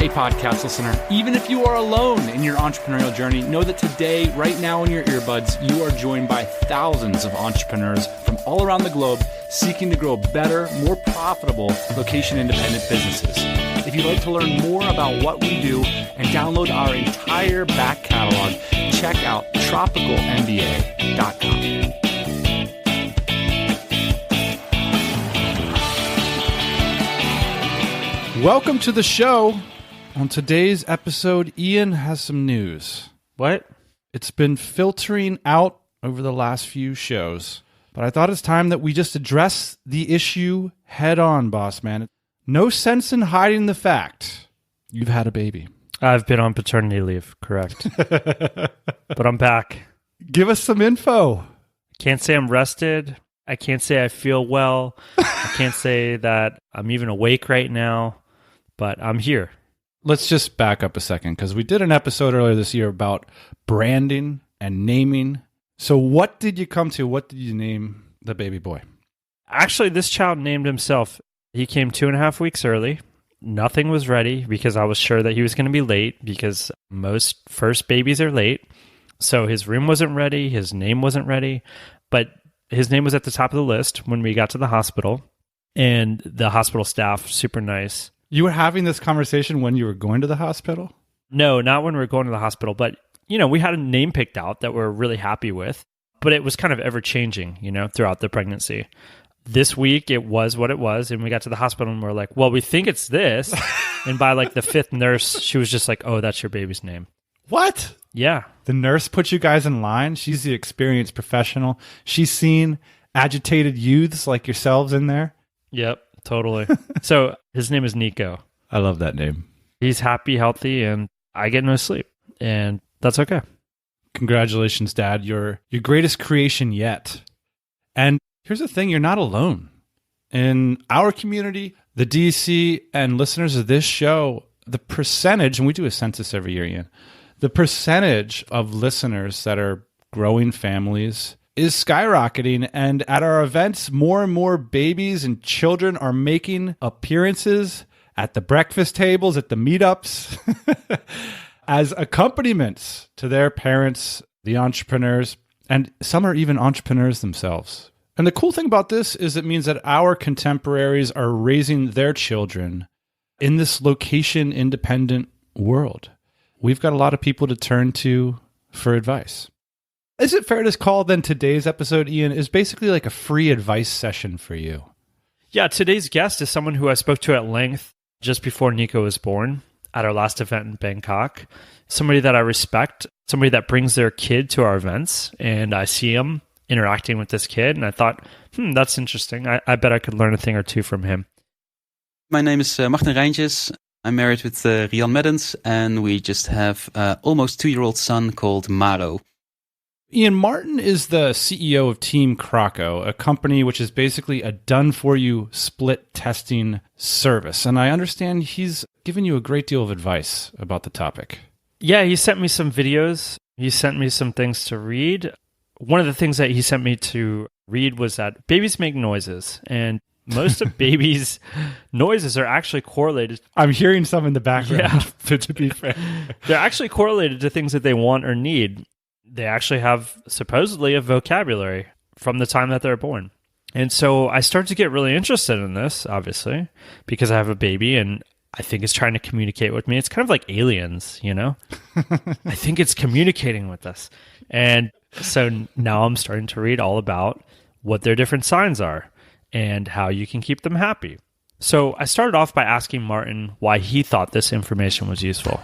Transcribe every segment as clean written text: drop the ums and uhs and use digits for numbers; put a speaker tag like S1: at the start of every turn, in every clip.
S1: Hey, podcast listener, even if you are alone in your entrepreneurial journey, know that today, right now in your earbuds, you are joined by thousands of entrepreneurs from all around the globe seeking to grow better, more profitable location-independent businesses. If you'd like to learn more about what we do and download our entire back catalog, check out tropicalmba.com. Welcome to the show. On today's episode, Ian has some news.
S2: What?
S1: It's been filtering out over the last few shows, but I thought it's time that we just address the issue head on, boss man. No sense in hiding the fact you've had a baby.
S2: I've been on paternity leave, correct. But I'm back.
S1: Give us some info.
S2: Can't say I'm rested. I can't say I feel well. I can't say that I'm even awake right now, but I'm here.
S1: Let's just back up a second, because we did an episode earlier this year about branding and naming. So what did you come to? What did you name the baby boy?
S2: Actually, this child named himself. He came 2.5 weeks early. Nothing was ready because I was sure that he was going to be late, because most first babies are late. So his room wasn't ready. His name wasn't ready. But his name was at the top of the list when we got to the hospital. And the hospital staff, super nice.
S1: You were having this conversation when you were going to the hospital?
S2: No, not when we were going to the hospital. But, we had a name picked out that we're really happy with. But it was kind of ever-changing, throughout the pregnancy. This week, it was what it was. And we got to the hospital and we're like, well, we think it's this. And by like the fifth nurse, she was just like, oh, that's your baby's name.
S1: What?
S2: Yeah.
S1: The nurse put you guys in line? She's the experienced professional. She's seen agitated youths like yourselves in there?
S2: Yep. Totally. So his name is Nico.
S1: I love that name.
S2: He's happy, healthy, and I get no sleep. And that's okay.
S1: Congratulations, Dad. You're your greatest creation yet. And here's the thing, you're not alone. In our community, the DC and listeners of this show, the percentage, and we do a census every year, Ian, the percentage of listeners that are growing families is skyrocketing, and at our events, more and more babies and children are making appearances at the breakfast tables, at the meetups, as accompaniments to their parents, the entrepreneurs, and some are even entrepreneurs themselves. And the cool thing about this is it means that our contemporaries are raising their children in this location-independent world. We've got a lot of people to turn to for advice. Is it fair to call then today's episode, Ian, is basically like a free advice session for you?
S2: Yeah, today's guest is someone who I spoke to at length just before Nico was born at our last event in Bangkok. Somebody that I respect, somebody that brings their kid to our events, and I see him interacting with this kid, and I thought, that's interesting. I bet I could learn a thing or two from him.
S3: My name is Martijn Reintjes. I'm married with Rian Meddens, and we just have an almost 2-year-old son called Maro.
S1: Ian, Martin is the CEO of Team Croco, a company which is basically a done-for-you split testing service. And I understand he's given you a great deal of advice about the topic.
S2: Yeah, he sent me some videos. He sent me some things to read. One of the things that he sent me to read was that babies make noises, and most of babies' noises are actually correlated.
S1: I'm hearing some in the background, to be fair.
S2: They're actually correlated to things that they want or need. They actually have supposedly a vocabulary from the time that they're born. And so I started to get really interested in this, obviously, because I have a baby and I think it's trying to communicate with me. It's kind of like aliens, I think it's communicating with us. And so now I'm starting to read all about what their different signs are and how you can keep them happy. So I started off by asking Martin why he thought this information was useful.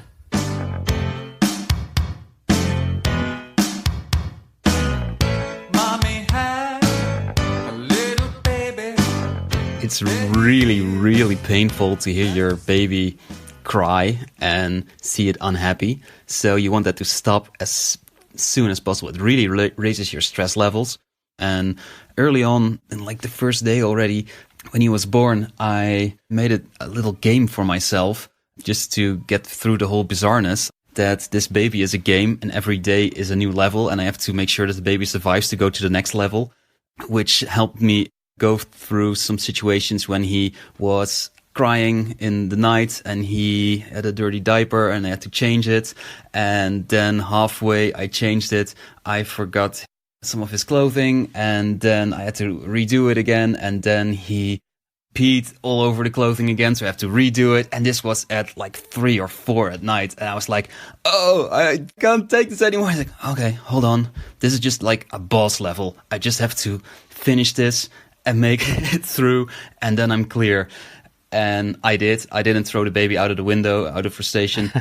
S3: It's really, really painful to hear your baby cry and see it unhappy. So you want that to stop as soon as possible. It really raises your stress levels. And early on, in like the first day already, when he was born, I made it a little game for myself just to get through the whole bizarreness that this baby is a game and every day is a new level. And I have to make sure that the baby survives to go to the next level, which helped me go through some situations when he was crying in the night, and he had a dirty diaper and I had to change it. And then halfway I changed it, I forgot some of his clothing, and then I had to redo it again, and then he peed all over the clothing again, so I have to redo it. And this was at like 3 or 4 at night, and I was like, oh, I can't take this anymore. I was like, okay, hold on, this is just like a boss level, I just have to finish this and make it through, and then I'm clear. And I didn't throw the baby out of the window out of frustration.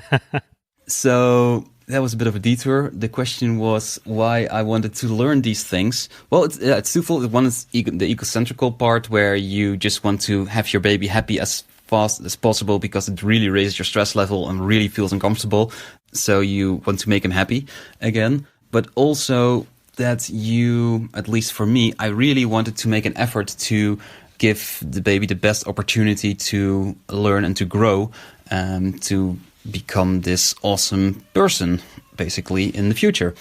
S3: So that was a bit of a detour. The question was why I wanted to learn these things. Well, it's twofold. One is the egocentrical part, where you just want to have your baby happy as fast as possible because it really raises your stress level and really feels uncomfortable. So you want to make him happy again. But also that you, at least for me, I really wanted to make an effort to give the baby the best opportunity to learn and to grow, to become this awesome person, basically, in the future.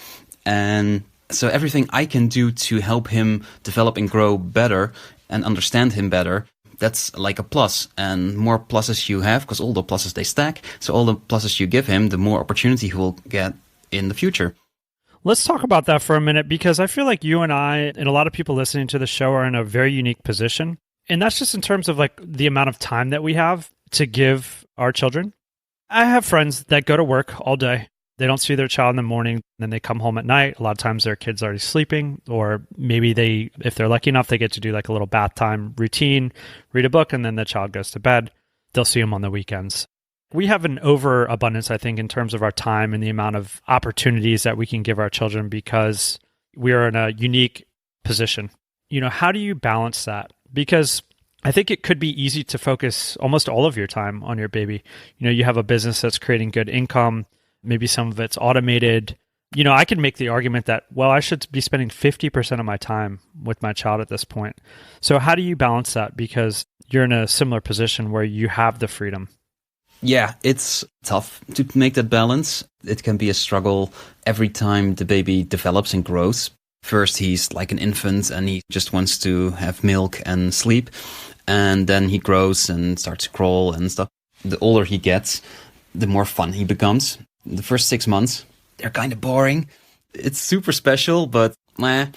S3: And so everything I can do to help him develop and grow better and understand him better, that's like a plus. And more pluses you have, because all the pluses, they stack. So all the pluses you give him, the more opportunity he will get in the future.
S2: Let's talk about that for a minute, because I feel like you and I, and a lot of people listening to the show, are in a very unique position. And that's just in terms of like the amount of time that we have to give our children. I have friends that go to work all day. They don't see their child in the morning, then they come home at night. A lot of times their kid's already sleeping, or maybe if they're lucky enough, they get to do like a little bath time routine, read a book, and then the child goes to bed. They'll see them on the weekends. We have an overabundance, I think, in terms of our time and the amount of opportunities that we can give our children, because we are in a unique position. How do you balance that? Because I think it could be easy to focus almost all of your time on your baby. You have a business that's creating good income. Maybe some of it's automated. I could make the argument that, well, I should be spending 50% of my time with my child at this point. So how do you balance that? Because you're in a similar position where you have the freedom.
S3: Yeah, it's tough to make that balance. It can be a struggle every time the baby develops and grows. First, he's like an infant and he just wants to have milk and sleep. And then he grows and starts to crawl and stuff. The older he gets, the more fun he becomes. The first 6 months, they're kind of boring. It's super special, but meh.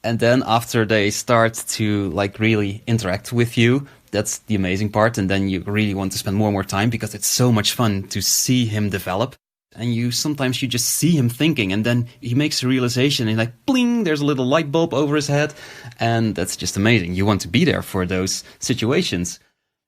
S3: And then after they start to like really interact with you, that's the amazing part. And then you really want to spend more and more time, because it's so much fun to see him develop. And sometimes you just see him thinking, and then he makes a realization, and like, bling, there's a little light bulb over his head. And that's just amazing. You want to be there for those situations.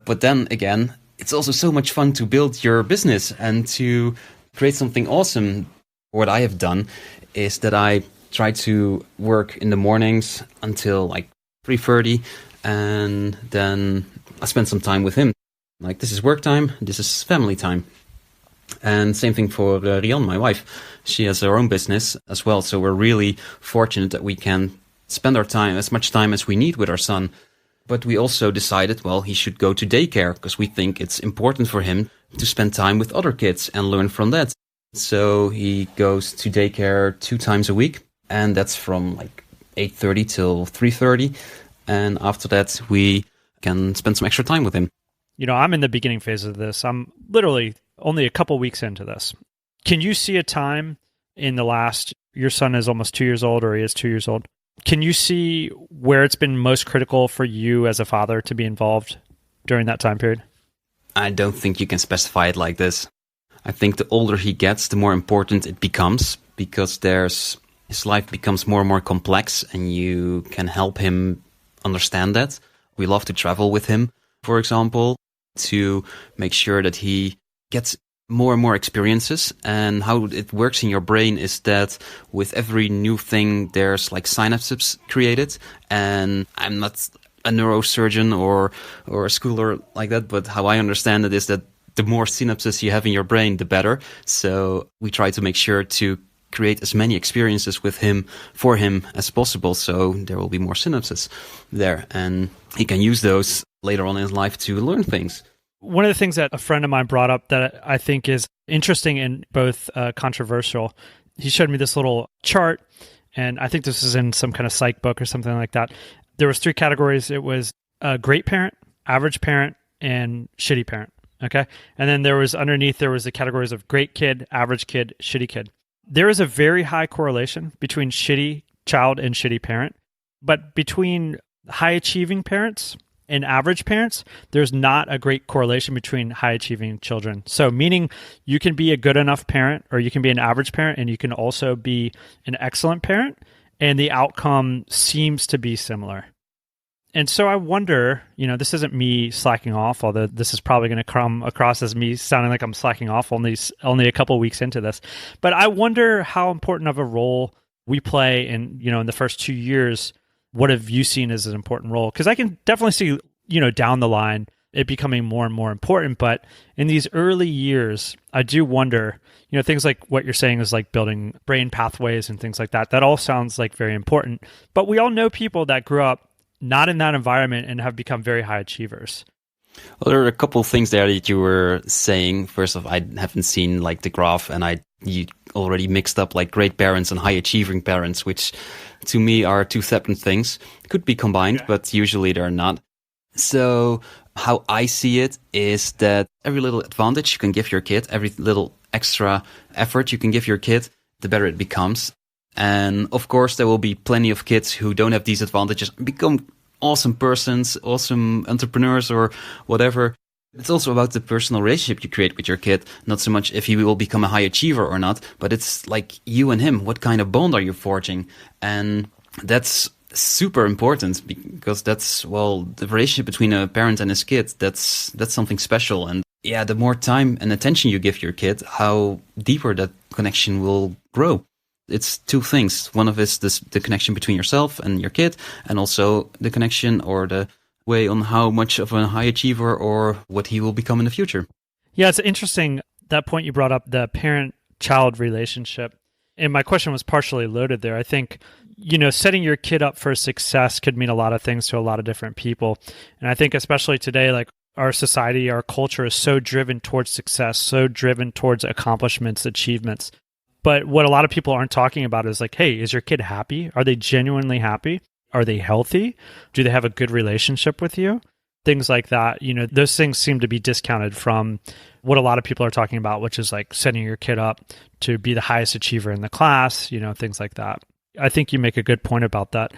S3: But then again, it's also so much fun to build your business and to create something awesome. What I have done is that I try to work in the mornings until like 3:30, and then I spend some time with him. Like, this is work time, this is family time. And same thing for Rian, my wife. She has her own business as well. So we're really fortunate that we can spend our time, as much time as we need, with our son. But we also decided, well, he should go to daycare, because we think it's important for him to spend time with other kids and learn from that. So he goes to daycare 2 times a week, and that's from like 8:30 till 3:30. And after that, we can spend some extra time with him.
S2: I'm in the beginning phase of this. I'm literally only a couple weeks into this. Can you see a time in the last, your son is almost 2 years old, or he is 2 years old. Can you see where it's been most critical for you as a father to be involved during that time period?
S3: I don't think you can specify it like this. I think the older he gets, the more important it becomes, because his life becomes more and more complex, and you can help him understand that. We love to travel with him, for example, to make sure that he gets more and more experiences. And how it works in your brain is that with every new thing, there's like synapses created. And I'm not a neurosurgeon or a schooler like that, but how I understand it is that the more synapses you have in your brain, the better. So we try to make sure to create as many experiences for him as possible, so there will be more synapses there, and he can use those later on in his life to learn things.
S2: One of the things that a friend of mine brought up that I think is interesting and both controversial, he showed me this little chart, and I think this is in some kind of psych book or something like that. There was 3 categories. It was a great parent, average parent, and shitty parent. Okay. And then there was the categories of great kid, average kid, shitty kid. There is a very high correlation between shitty child and shitty parent, but between high achieving parents and average parents, there's not a great correlation between high achieving children. So meaning you can be a good enough parent, or you can be an average parent, and you can also be an excellent parent, and the outcome seems to be similar. And so I wonder, this isn't me slacking off, although this is probably going to come across as me sounding like I'm slacking off only a couple of weeks into this. But I wonder how important of a role we play in the first 2 years. What have you seen as an important role? Because I can definitely see, down the line, it becoming more and more important. But in these early years, I do wonder, things like what you're saying is like building brain pathways and things like that. That all sounds like very important. But we all know people that grew up not in that environment and have become very high achievers.
S3: Well, there are a couple of things there that you were saying. First off, I haven't seen like the graph, and you already mixed up like great parents and high achieving parents, which to me are two separate things. Could be combined, but usually they're not. So how I see it is that every little advantage you can give your kid, every little extra effort you can give your kid, the better it becomes. And of course, there will be plenty of kids who don't have these advantages, become awesome persons, awesome entrepreneurs or whatever. It's also about the personal relationship you create with your kid, not so much if he will become a high achiever or not, but it's like you and him. What kind of bond are you forging? And that's super important, because that's, the relationship between a parent and his kid, that's something special. And yeah, the more time and attention you give your kid, how deeper that connection will grow. It's two things. One of it is the connection between yourself and your kid, and also the connection or the way on how much of a high achiever or what he will become in the future.
S2: Yeah, it's interesting, that point you brought up, the parent-child relationship. And my question was partially loaded there. I think, setting your kid up for success could mean a lot of things to a lot of different people. And I think especially today, like our society, our culture is so driven towards success, so driven towards accomplishments, achievements. But what a lot of people aren't talking about is like, hey, is your kid happy? Are they genuinely happy? Are they healthy? Do they have a good relationship with you? Things like that. Those things seem to be discounted from what a lot of people are talking about, which is like setting your kid up to be the highest achiever in the class, things like that. I think you make a good point about that.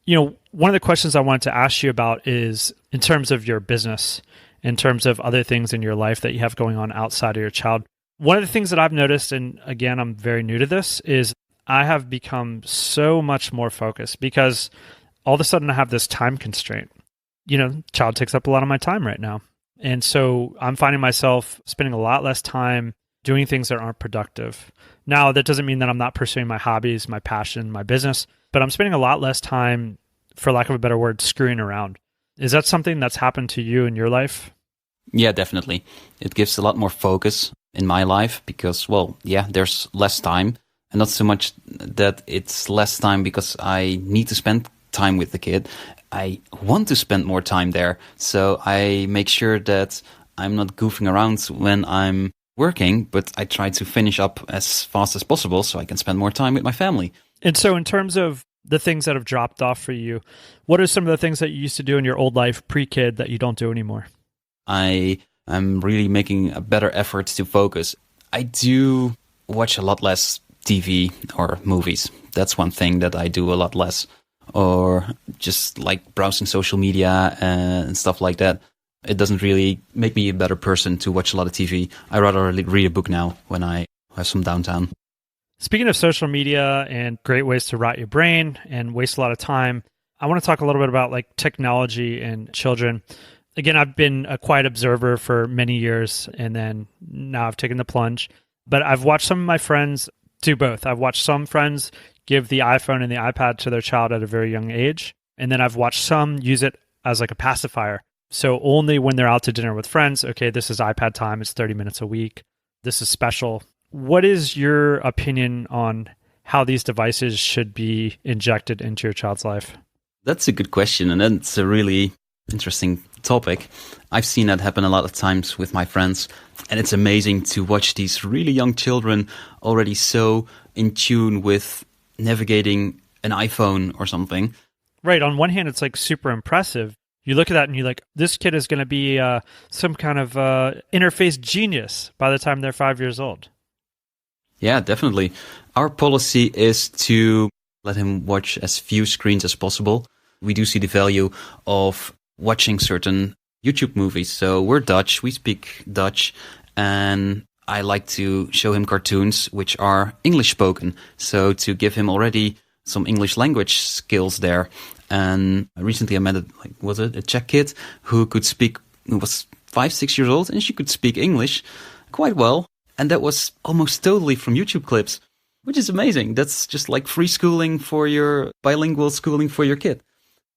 S2: One of the questions I wanted to ask you about is in terms of your business, in terms of other things in your life that you have going on outside of your child. One of the things that I've noticed, and again, I'm very new to this, is I have become so much more focused because all of a sudden I have this time constraint. Child takes up a lot of my time right now. And so I'm finding myself spending a lot less time doing things that aren't productive. Now, that doesn't mean that I'm not pursuing my hobbies, my passion, my business, but I'm spending a lot less time, for lack of a better word, screwing around. Is that something that's happened to you in your life?
S3: Yeah, definitely. It gives a lot more focus in my life because, there's less time, and not so much that it's less time because I need to spend time with the kid. I want to spend more time there. So I make sure that I'm not goofing around when I'm working, but I try to finish up as fast as possible so I can spend more time with my family.
S2: And so in terms of the things that have dropped off for you, what are some of the things that you used to do in your old life pre-kid that you don't do anymore?
S3: I'm really making a better effort to focus. I do watch a lot less TV or movies. That's one thing that I do a lot less. Or just like browsing social media and stuff like that. It doesn't really make me a better person to watch a lot of TV. I rather read a book now when I have some downtime.
S2: Speaking of social media and great ways to rot your brain and waste a lot of time, I want to talk a little bit about like technology and children. Again, I've been a quiet observer for many years, and then now I've taken the plunge. But I've watched some of my friends do both. I've watched some friends give the iPhone and the iPad to their child at a very young age, and then I've watched some use it as like a pacifier. So only when they're out to dinner with friends, okay, this is iPad time, it's 30 minutes a week, this is special. What is your opinion on how these devices should be injected into your child's life?
S3: That's a good question, and that's a really interesting topic. I've seen that happen a lot of times with my friends, and it's amazing to watch these really young children already so in tune with navigating an iPhone or something.
S2: Right. On one hand, it's like super impressive. You look at that and you're like, this kid is going to be some kind of interface genius by the time they're 5 years old.
S3: Yeah, definitely. Our policy is to let him watch as few screens as possible. We do see the value of watching certain YouTube movies. So we're Dutch, we speak Dutch, and I like to show him cartoons which are English spoken. So to give him already some English language skills there. And recently I met a Czech kid who was 5-6 years old, and she could speak English quite well. And that was almost totally from YouTube clips, which is amazing. That's just like free schooling for your bilingual schooling for your kid.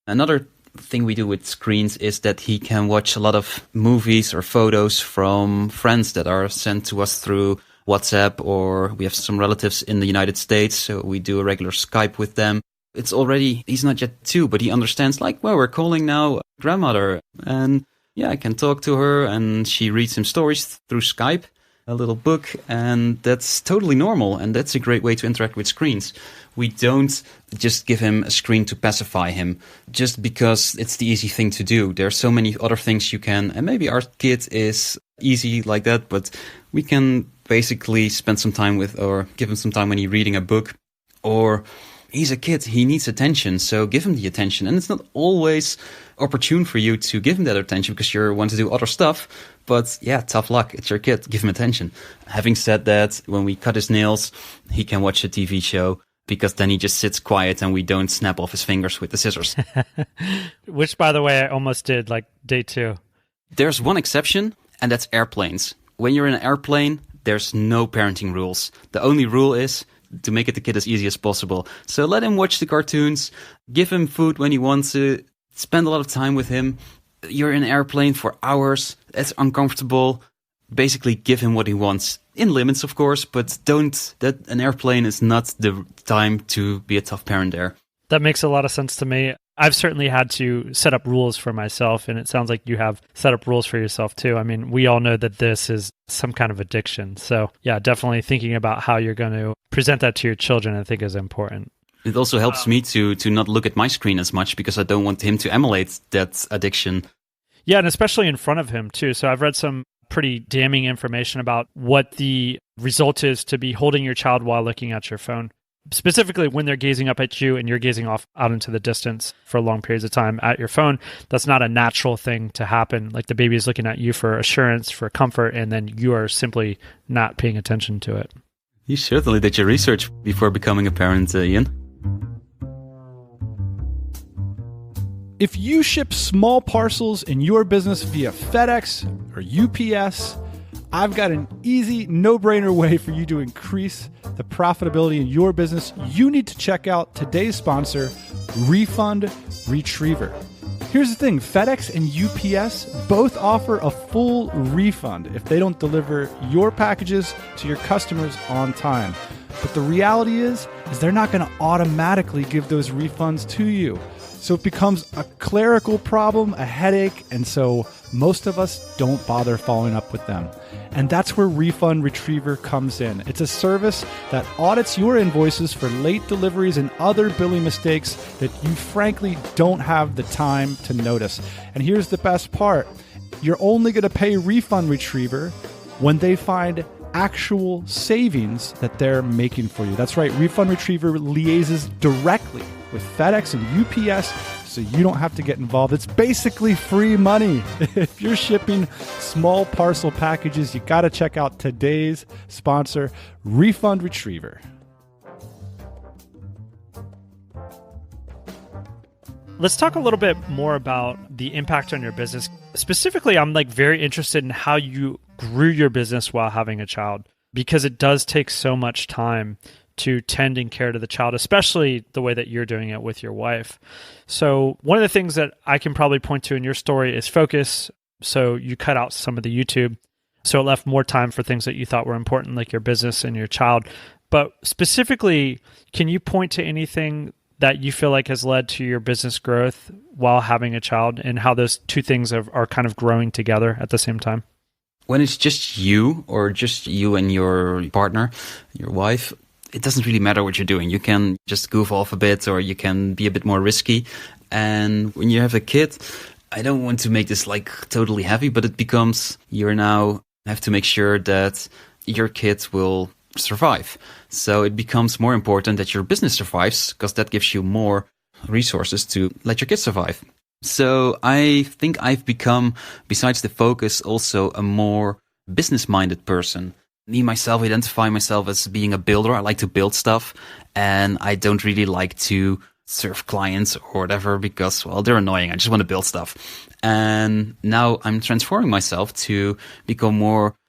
S3: Another thing we do with screens is that he can watch a lot of movies or photos from friends that are sent to us through WhatsApp, or we have some relatives in the United States, so we do a regular Skype with them. He's not yet 2, but he understands we're calling now grandmother, and yeah, I can talk to her, and she reads him stories through Skype, a little book, and that's totally normal, and that's a great way to interact with screens. We don't just give him a screen to pacify him just because it's the easy thing to do. There are so many other things you can, and maybe our kid is easy like that, but we can basically spend some time with, or give him some time when he's reading a book, or he's a kid, he needs attention, so give him the attention. And it's not always opportune for you to give him that attention because you want to do other stuff. But yeah, tough luck. It's your kid. Give him attention. Having said that, when we cut his nails, he can watch a TV show because then he just sits quiet and we don't snap off his fingers with the scissors.
S2: Which, by the way, I almost did day 2.
S3: There's one exception, and that's airplanes. When you're in an airplane, there's no parenting rules. The only rule is to make it the kid as easy as possible. So let him watch the cartoons, give him food when he wants to, spend a lot of time with him. You're in an airplane for hours, it's uncomfortable. Basically give him what he wants. In limits, of course, but an airplane is not the time to be a tough parent there.
S2: That makes a lot of sense to me. I've certainly had to set up rules for myself, and it sounds like you have set up rules for yourself too. I mean, we all know that this is some kind of addiction. So yeah, definitely thinking about how you're going to present that to your children, I think is important.
S3: It also helps me to not look at my screen as much because I don't want him to emulate that addiction.
S2: Yeah, and especially in front of him too. So I've read some pretty damning information about what the result is to be holding your child while looking at your phone. Specifically when they're gazing up at you and you're gazing off out into the distance for long periods of time at your phone. That's not a natural thing to happen. Like the baby is looking at you for assurance, for comfort, and then you are simply not paying attention to it.
S3: You certainly did your research before becoming a parent, Ian.
S1: If you ship small parcels in your business via FedEx or UPS, I've got an easy, no-brainer way for you to increase the profitability in your business. You need to check out today's sponsor, Refund Retriever. Here's the thing, FedEx and UPS both offer a full refund if they don't deliver your packages to your customers on time. But the reality is they're not going to automatically give those refunds to you. So it becomes a clerical problem, a headache, and so most of us don't bother following up with them. And that's where Refund Retriever comes in. It's a service that audits your invoices for late deliveries and other billing mistakes that you frankly don't have the time to notice. And here's the best part. You're only going to pay Refund Retriever when they find actual savings that they're making for you. That's right. Refund Retriever liaises directly with FedEx and UPS, so you don't have to get involved. It's basically free money. If you're shipping small parcel packages, you got to check out today's sponsor, Refund Retriever.
S2: Let's talk a little bit more about the impact on your business. Specifically, I'm very interested in how you grew your business while having a child, because it does take so much time to tend and care to the child, especially the way that you're doing it with your wife. So one of the things that I can probably point to in your story is focus. So you cut out some of the YouTube. So it left more time for things that you thought were important, like your business and your child. But specifically, can you point to anything that you feel like has led to your business growth while having a child, and how those two things are kind of growing together at the same time?
S3: When it's just you, or just you and your partner, your wife, it doesn't really matter what you're doing. You can just goof off a bit, or you can be a bit more risky. And when you have a kid, I don't want to make this like totally heavy, but it becomes you now have to make sure that your kids will survive. So it becomes more important that your business survives because that gives you more resources to let your kids survive. So I think I've become, besides the focus, also a more business-minded person. Me, myself, identify myself as being a builder. I like to build stuff, and I don't really like to serve clients or whatever because, well, they're annoying. I just want to build stuff. And now I'm transforming myself to become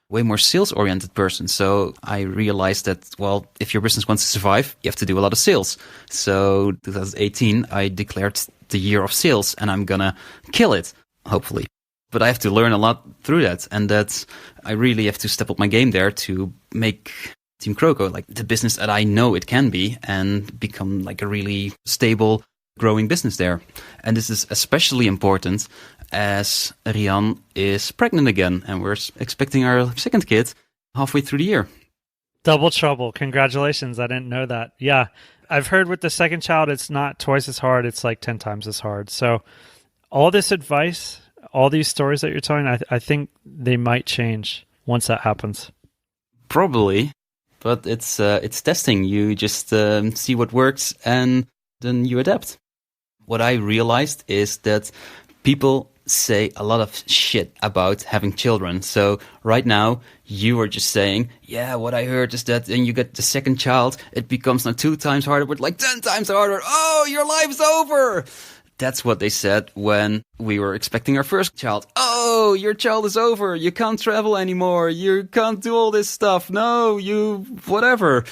S3: way more sales-oriented person. So I realized that, well, if your business wants to survive, you have to do a lot of sales. So 2018, I declared the year of sales, and I'm gonna kill it, hopefully. But I have to learn a lot through that, and that I really have to step up my game there to make Team Croco like the business that I know it can be and become like a really stable, growing business there. And this is especially important as Rian is pregnant again, and we're expecting our second kid halfway through the year.
S2: Double trouble. Congratulations. I didn't know that. Yeah. I've heard with the second child, it's not twice as hard. It's like 10 times as hard. So all this advice, all these stories that you're telling, I think they might change once that happens.
S3: Probably, but it's testing. You just see what works and then you adapt. What I realized is that people say a lot of shit about having children. So right now, you are just saying, yeah, what I heard is that when you get the second child, it becomes not 2 times harder, but like 10 times harder. Oh, your life's over. That's what they said when we were expecting our first child. Oh, your child is over. You can't travel anymore. You can't do all this stuff. No, whatever.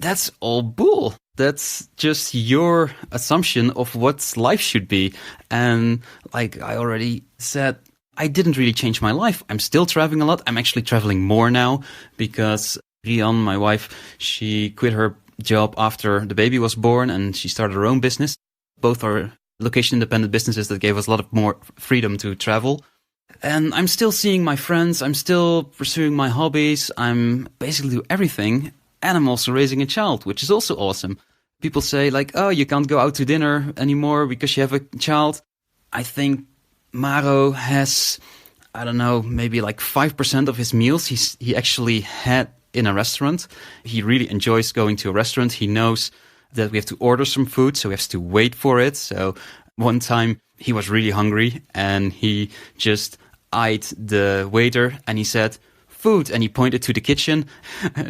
S3: That's all bull. That's just your assumption of what life should be. And like I already said, I didn't really change my life. I'm still traveling a lot. I'm actually traveling more now because Rian, my wife, she quit her job after the baby was born and she started her own business. Both are location-independent businesses that gave us a lot of more freedom to travel. And I'm still seeing my friends. I'm still pursuing my hobbies. I'm basically doing everything. And I'm also raising a child, which is also awesome. People say like, oh, you can't go out to dinner anymore because you have a child. I think Maro has, I don't know, maybe like 5% of his meals he actually had in a restaurant. He really enjoys going to a restaurant. He knows that we have to order some food, so we have to wait for it. So one time he was really hungry and he just eyed the waiter and he said, food, and he pointed to the kitchen,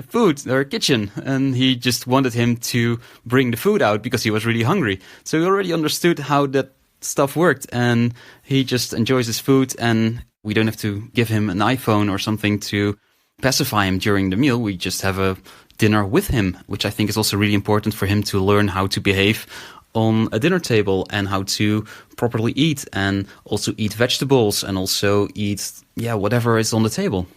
S3: food or kitchen, and he just wanted him to bring the food out because he was really hungry. So he already understood how that stuff worked, and he just enjoys his food, and we don't have to give him an iPhone or something to pacify him during the meal. We just have a dinner with him, which I think is also really important for him to learn how to behave on a dinner table and how to properly eat, and also eat vegetables and also eat, whatever is on the table.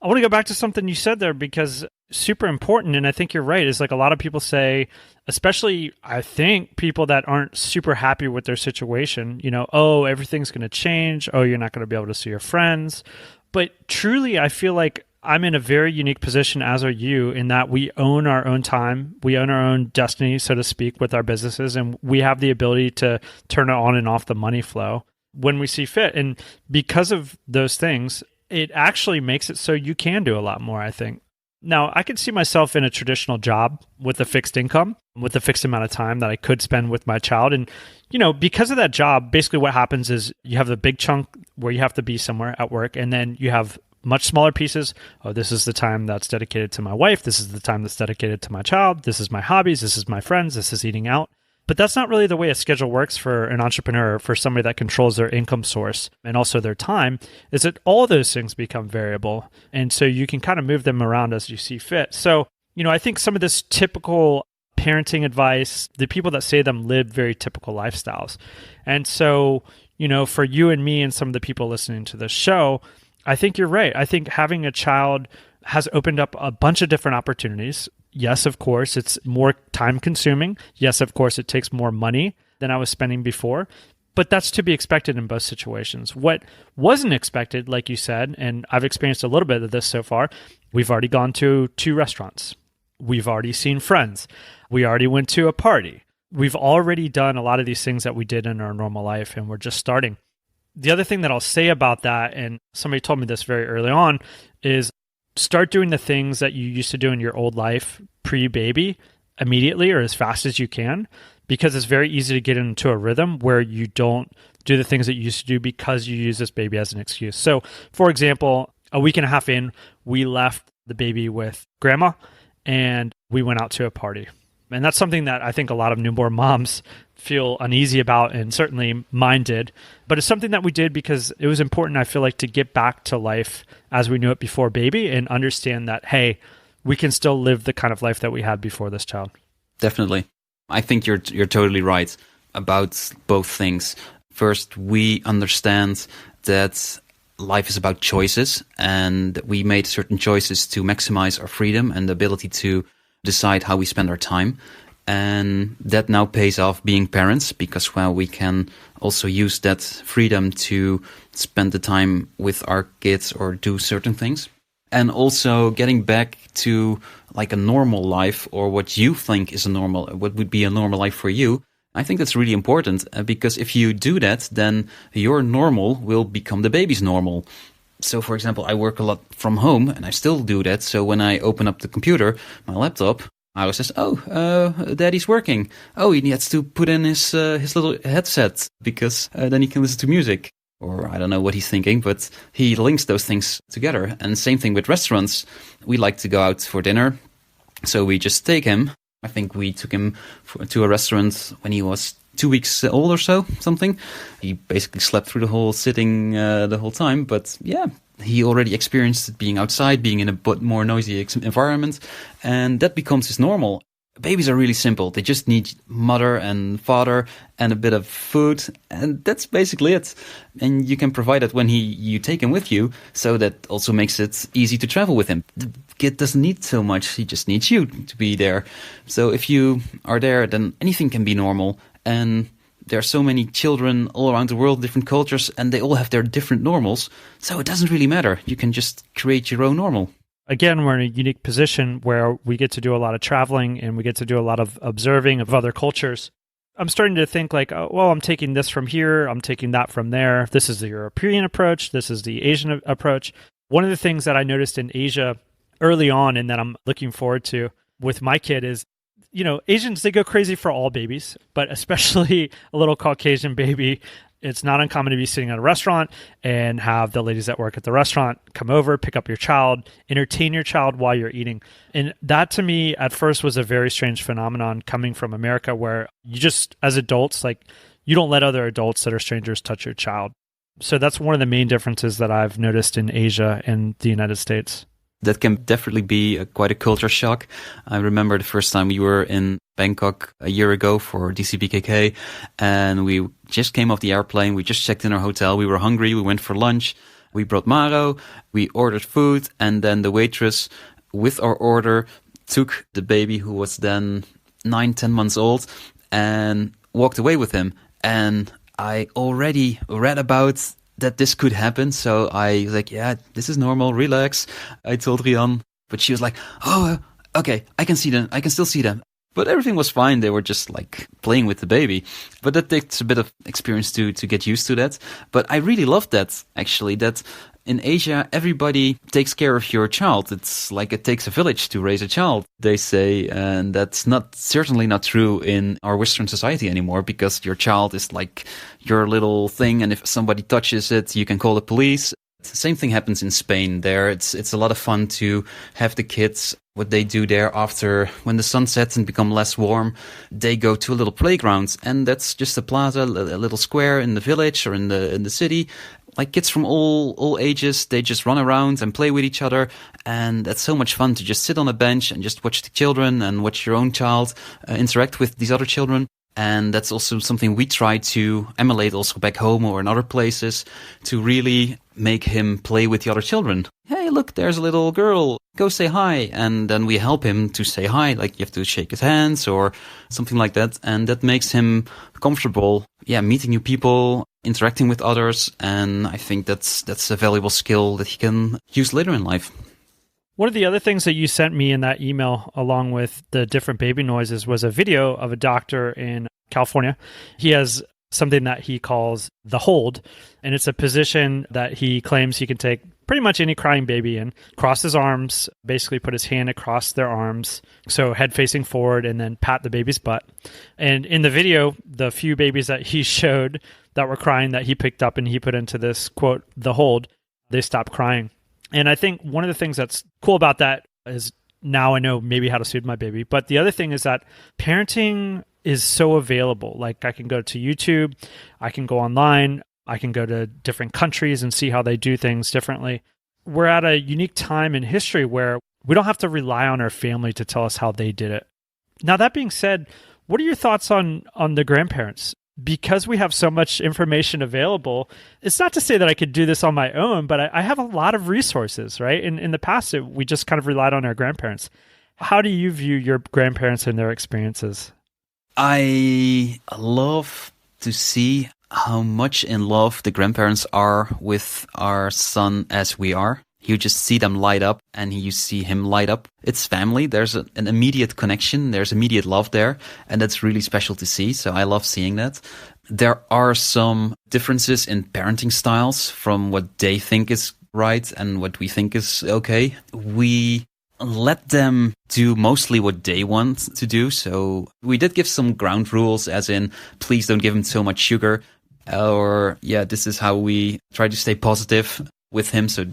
S2: I want to go back to something you said there because super important, and I think you're right, is like a lot of people say, especially I think people that aren't super happy with their situation, oh, everything's going to change. Oh, you're not going to be able to see your friends. But truly, I feel like I'm in a very unique position, as are you, in that we own our own time. We own our own destiny, so to speak, with our businesses, and we have the ability to turn it on and off the money flow when we see fit. And because of those things, it actually makes it so you can do a lot more, I think. Now, I could see myself in a traditional job with a fixed income, with a fixed amount of time that I could spend with my child. And, because of that job, basically what happens is you have the big chunk where you have to be somewhere at work, and then you have much smaller pieces. Oh, this is the time that's dedicated to my wife. This is the time that's dedicated to my child. This is my hobbies. This is my friends. This is eating out. But that's not really the way a schedule works for an entrepreneur, for somebody that controls their income source and also their time, is that all those things become variable. And so you can kind of move them around as you see fit. So, I think some of this typical parenting advice, the people that say them live very typical lifestyles. And so, for you and me and some of the people listening to this show, I think you're right. I think having a child has opened up a bunch of different opportunities. Yes, of course, it's more time consuming. Yes, of course, it takes more money than I was spending before. But that's to be expected in both situations. What wasn't expected, like you said, and I've experienced a little bit of this so far, we've already gone to 2 restaurants. We've already seen friends. We already went to a party. We've already done a lot of these things that we did in our normal life, and we're just starting. The other thing that I'll say about that, and somebody told me this very early on, is start doing the things that you used to do in your old life pre-baby immediately or as fast as you can, because it's very easy to get into a rhythm where you don't do the things that you used to do because you use this baby as an excuse. So, for example, a week and a half in, we left the baby with grandma and we went out to a party. And that's something that I think a lot of newborn moms feel uneasy about, and certainly mine did. But it's something that we did because it was important, I feel like, to get back to life as we knew it before baby and understand that, hey, we can still live the kind of life that we had before this child.
S3: Definitely. I think you're totally right about both things. First, we understand that life is about choices, and we made certain choices to maximize our freedom and the ability to decide how we spend our time. And that now pays off being parents because, well, we can also use that freedom to spend the time with our kids or do certain things. And also getting back to like a normal life, or what you think is what would be a normal life for you. I think that's really important because if you do that, then your normal will become the baby's normal. So, for example, I work a lot from home and I still do that. So when I open up the computer, my laptop, I was just, daddy's working. Oh, he needs to put in his little headset because then he can listen to music. Or I don't know what he's thinking, but he links those things together. And same thing with restaurants. We like to go out for dinner. So we just take him. I think we took him to a restaurant when he was 2 weeks old or so, something. He basically slept through the whole sitting the whole time. But yeah, he already experienced being outside, being in a bit more noisy environment. And that becomes his normal. Babies are really simple. They just need mother and father and a bit of food. And that's basically it. And you can provide it when you take him with you. So that also makes it easy to travel with him. The kid doesn't need so much. He just needs you to be there. So if you are there, then anything can be normal. And there are so many children all around the world, different cultures, and they all have their different normals. So it doesn't really matter. You can just create your own normal.
S2: Again, we're in a unique position where we get to do a lot of traveling and we get to do a lot of observing of other cultures. I'm starting to think like, oh, well, I'm taking this from here. I'm taking that from there. This is the European approach. This is the Asian approach. One of the things that I noticed in Asia early on and that I'm looking forward to with my kid is, you know, Asians, they go crazy for all babies, but especially a little Caucasian baby. It's not uncommon to be sitting at a restaurant and have the ladies that work at the restaurant come over, pick up your child, entertain your child while you're eating. And that to me at first was a very strange phenomenon coming from America, where you just, as adults, like you don't let other adults that are strangers touch your child. So that's one of the main differences that I've noticed in Asia and the United States.
S3: That can definitely be quite a culture shock. I remember the first time we were in Bangkok a year ago for DCBKK, and we just came off the airplane. We just checked in our hotel. We were hungry. We went for lunch. We brought Maro. We ordered food, and then the waitress, with our order, took the baby who was then 9-10 months old and walked away with him. And I already read about that this could happen. So I was like, yeah, this is normal, relax. I told Rian, but she was like, oh, okay, I can see them. I can still see them. But everything was fine. They were just like playing with the baby. But that takes a bit of experience to get used to that. But I really loved that, actually, that in Asia, everybody takes care of your child. It's like it takes a village to raise a child, they say. And that's certainly not true in our Western society anymore, because your child is like your little thing. And if somebody touches it, you can call the police. The same thing happens in Spain. There, it's a lot of fun to have the kids. What they do there after, when the sun sets and become less warm, they go to a little playground, and that's just a plaza, a little square in the village or in the city. Like kids from all ages, they just run around and play with each other, and that's so much fun to just sit on a bench and just watch the children and watch your own child interact with these other children. And that's also something we try to emulate also back home or in other places, to really make him play with the other children. Hey, look, there's a little girl. Go say hi. And then we help him to say hi. Like you have to shake his hands or something like that. And that makes him comfortable. Yeah, meeting new people, interacting with others. And I think that's a valuable skill that he can use later in life.
S2: One of the other things that you sent me in that email, along with the different baby noises, was a video of a doctor in California. He has something that he calls the hold. And it's a position that he claims he can take pretty much any crying baby in, cross his arms, basically put his hand across their arms, so head facing forward, and then pat the baby's butt. And in the video, the few babies that he showed that were crying that he picked up and he put into this, quote, the hold, they stopped crying. And I think one of the things that's cool about that is now I know maybe how to soothe my baby. But the other thing is that parenting is so available. Like I can go to YouTube, I can go online, I can go to different countries and see how they do things differently. We're at a unique time in history where we don't have to rely on our family to tell us how they did it. Now, that being said, what are your thoughts on the grandparents? Because we have so much information available, it's not to say that I could do this on my own, but I have a lot of resources, right? In the past, we just kind of relied on our grandparents. How do you view your grandparents and their experiences?
S3: I love to see how much in love the grandparents are with our son as we are. You just see them light up and you see him light up. It's family. There's an immediate connection. There's immediate love there. And that's really special to see. So I love seeing that. There are some differences in parenting styles from what they think is right and what we think is okay. We let them do mostly what they want to do. So we did give some ground rules, as in, please don't give him so much sugar. Or, yeah, this is how we try to stay positive with him. So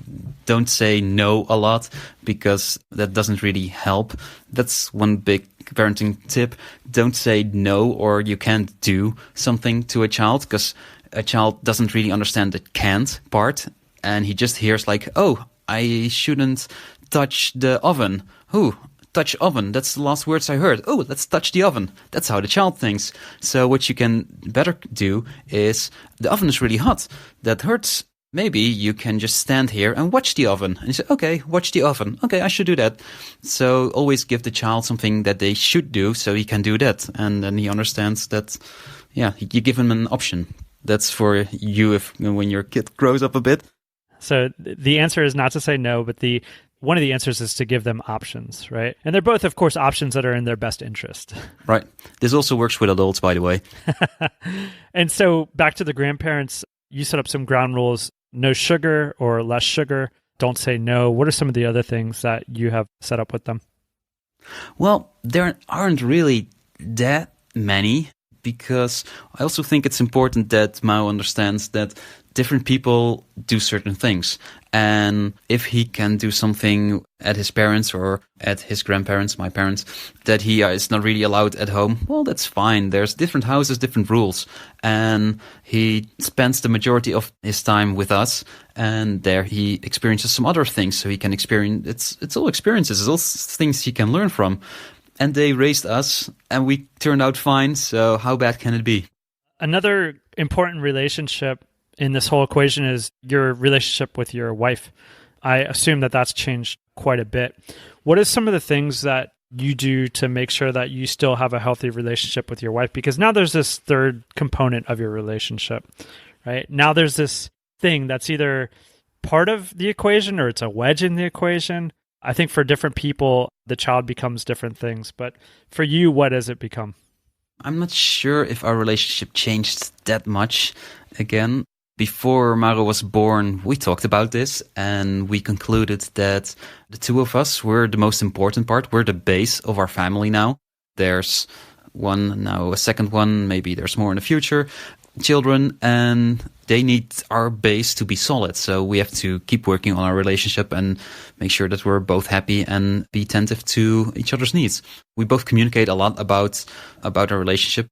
S3: don't say no a lot, because that doesn't really help. That's one big parenting tip. Don't say no or you can't do something to a child, because a child doesn't really understand the can't part. And he just hears like, oh, I shouldn't touch the oven. Ooh, touch oven. That's the last words I heard. Oh, let's touch the oven. That's how the child thinks. So what you can better do is, the oven is really hot. That hurts. Maybe you can just stand here and watch the oven. And you say, okay, watch the oven. Okay, I should do that. So always give the child something that they should do so he can do that. And then he understands that, yeah, you give him an option. That's for you when your kid grows up a bit.
S2: So the answer is not to say no, but one of the answers is to give them options, right? And they're both, of course, options that are in their best interest.
S3: Right. This also works with adults, by the way.
S2: And so back to the grandparents, you set up some ground rules: no sugar or less sugar. Don't say no. What are some of the other things that you have set up with them?
S3: Well, there aren't really that many, because I also think it's important that Mao understands that different people do certain things. And if he can do something at his parents or at his grandparents, my parents, that he is not really allowed at home, well, that's fine. There's different houses, different rules. And he spends the majority of his time with us. And there he experiences some other things. So he can experience, it's all experiences. It's all things he can learn from. And they raised us and we turned out fine. So how bad can it be?
S2: Another important relationship in this whole equation is your relationship with your wife. I assume that that's changed quite a bit. What are some of the things that you do to make sure that you still have a healthy relationship with your wife? Because now there's this third component of your relationship, right? Now there's this thing that's either part of the equation or it's a wedge in the equation. I think for different people, the child becomes different things. But for you, what has it become?
S3: I'm not sure if our relationship changed that much. Again, before Maro was born, we talked about this and we concluded that the two of us were the most important part. We're the base of our family now. There's one now, a second one, maybe there's more in the future, children, and they need our base to be solid. So we have to keep working on our relationship and make sure that we're both happy and be attentive to each other's needs. We both communicate a lot about our relationship.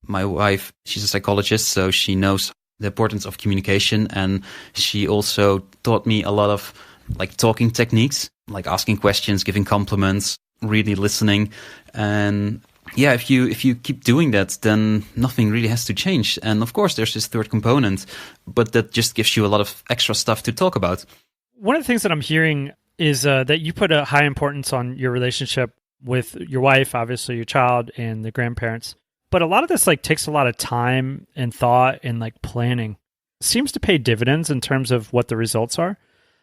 S3: My wife, she's a psychologist, so she knows the importance of communication, and she also taught me a lot of like talking techniques, like asking questions, giving compliments, really listening. And yeah, if you keep doing that, then nothing really has to change. And of course, there's this third component, but that just gives you a lot of extra stuff to talk about.
S2: One of the things that I'm hearing is that you put a high importance on your relationship with your wife, obviously your child, and the grandparents. But a lot of this like takes a lot of time and thought and like planning. It seems to pay dividends in terms of what the results are.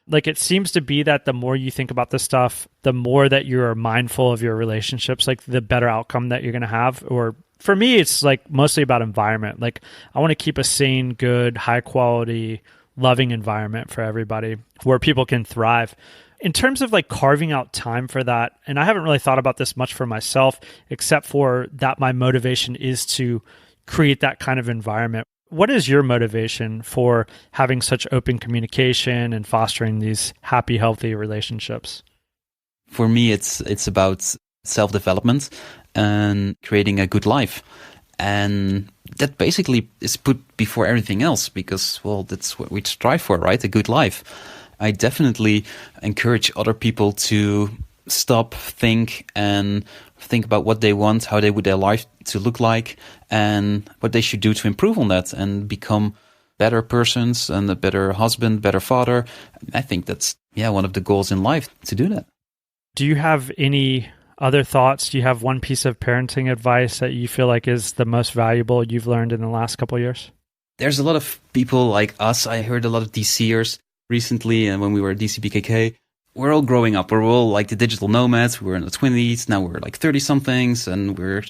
S2: Like it seems to be that the more you think about this stuff, the more that you're mindful of your relationships, like the better outcome that you're going to have, or For me, it's like mostly about environment. Like I want to keep a sane, good, high quality, loving environment for everybody where people can thrive. In terms of like carving out time for that, and I haven't really thought about this much for myself, except for that my motivation is to create that kind of environment. What is your motivation for having such open communication and fostering these happy, healthy relationships?
S3: For me, it's about self-development and creating a good life. And that basically is put before everything else because, well, that's what we strive for, right? A good life. I definitely encourage other people to stop, think about what they want, how they would their life to look like, and what they should do to improve on that and become better persons and a better husband, better father. I think that's one of the goals in life, to do that.
S2: Do you have any other thoughts? Do you have one piece of parenting advice that you feel like is the most valuable you've learned in the last couple of years?
S3: There's a lot of people like us. I heard a lot of DCers recently, and when we were at DCBKK, we're all growing up. We're all like the digital nomads. We're in the 20s. Now we're like 30-somethings, and we're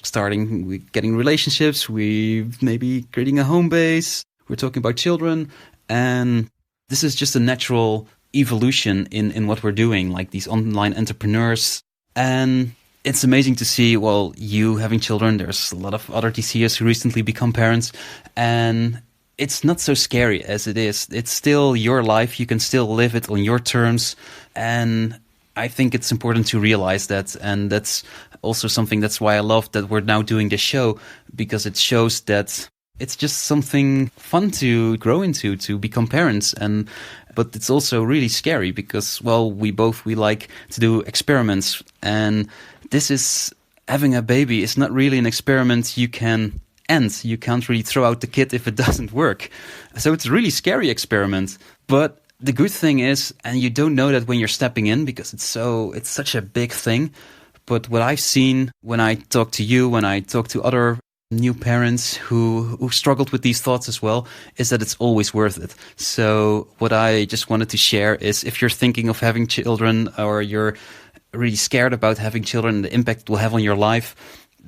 S3: getting relationships. We're maybe creating a home base. We're talking about children. And this is just a natural evolution in what we're doing, like these online entrepreneurs. And it's amazing to see, well, you having children. There's a lot of other DCers who recently become parents. And it's not so scary as it is. It's still your life. You can still live it on your terms. And I think it's important to realize that. And that's also that's why I love that we're now doing this show, because it shows that it's just something fun to grow into, to become parents. But it's also really scary because, well, we like to do experiments. And having a baby is not really an experiment you can end. You can't really throw out the kid if it doesn't work. So it's a really scary experiment. But the good thing is, and you don't know that when you're stepping in because it's such a big thing. But what I've seen when I talk to you, when I talk to other new parents who struggled with these thoughts as well, is that it's always worth it. So what I just wanted to share is, if you're thinking of having children or you're really scared about having children and the impact it will have on your life,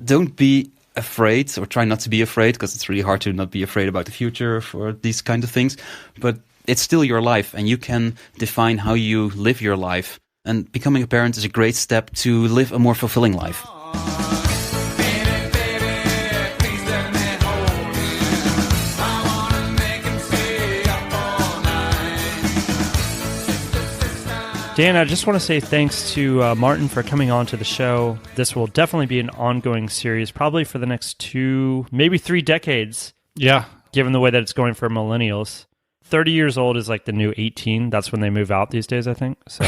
S3: don't be afraid, or try not to be afraid, because it's really hard to not be afraid about the future for these kind of things. But it's still your life, and you can define how you live your life. And becoming a parent is a great step to live a more fulfilling life.
S2: Dan, I just want to say thanks to Martin for coming on to the show. This will definitely be an ongoing series, probably for the next 2, maybe 3 decades.
S1: Yeah.
S2: Given the way that it's going for millennials. 30 years old is like the new 18. That's when they move out these days, I think. So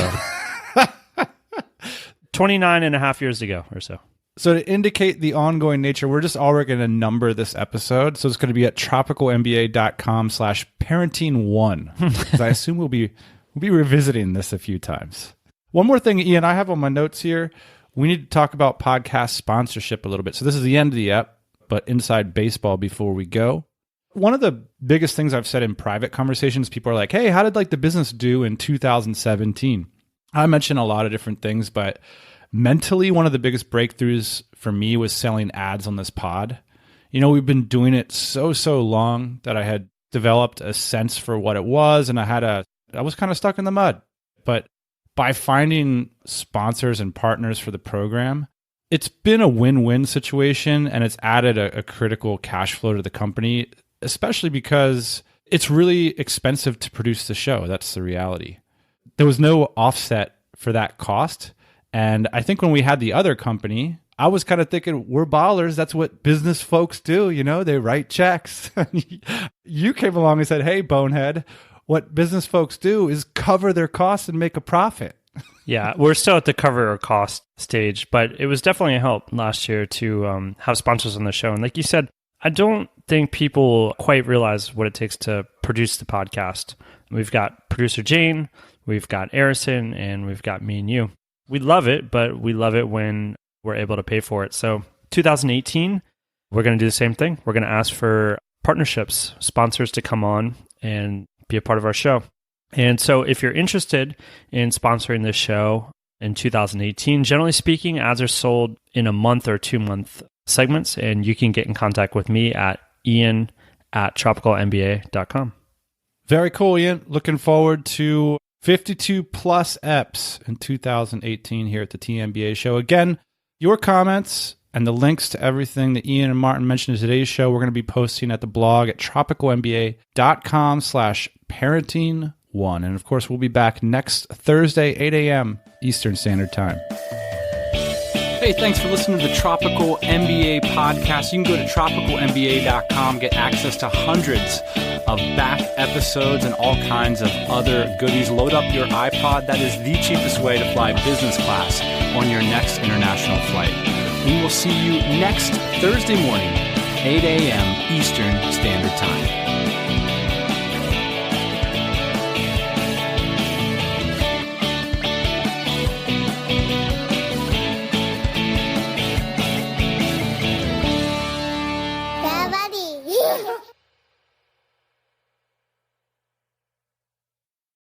S2: 29 and a half years ago or so.
S1: So to indicate the ongoing nature, we're just already going to number this episode. So it's going to be at tropicalmba.com/parenting1. Because I assume we'll be revisiting this a few times. One more thing, Ian, I have on my notes here. We need to talk about podcast sponsorship a little bit. So this is the end of the ep, but inside baseball before we go. One of the biggest things I've said in private conversations, people are like, hey, how did like the business do in 2017? I mentioned a lot of different things, but mentally, one of the biggest breakthroughs for me was selling ads on this pod. You know, we've been doing it so long that I had developed a sense for what it was, and I was kind of stuck in the mud. But by finding sponsors and partners for the program, it's been a win-win situation, and it's added a critical cash flow to the company, especially because it's really expensive to produce the show. That's the reality. There was no offset for that cost. And I think when we had the other company, I was kind of thinking, we're ballers. That's what business folks do. You know, they write checks. You came along and said, hey, bonehead, what business folks do is cover their costs and make a profit.
S2: Yeah, we're still at the cover or cost stage, but it was definitely a help last year to have sponsors on the show. And like you said, I don't think people quite realize what it takes to produce the podcast. We've got producer Jane, we've got Harrison, and we've got me and you. We love it, but we love it when we're able to pay for it. So 2018, we're going to do the same thing. We're going to ask for partnerships, sponsors to come on and be a part of our show. And so if you're interested in sponsoring this show in 2018, generally speaking, ads are sold in a month or 2-month segments, and you can get in contact with me at ian@tropicalmba.com.
S1: Very cool, Ian. Looking forward to 52 plus EPs in 2018 here at the TMBA show. Again, your comments and the links to everything that Ian and Martin mentioned in today's show, we're going to be posting at the blog at tropicalmba.com/parenting1. And of course, we'll be back next Thursday, 8 a.m. Eastern Standard Time. Hey, thanks for listening to the Tropical MBA podcast. You can go to tropicalmba.com, get access to hundreds of back episodes and all kinds of other goodies. Load up your iPod. That is the cheapest way to fly business class on your next international flight. We will see you next Thursday morning, 8 a.m. Eastern Standard Time.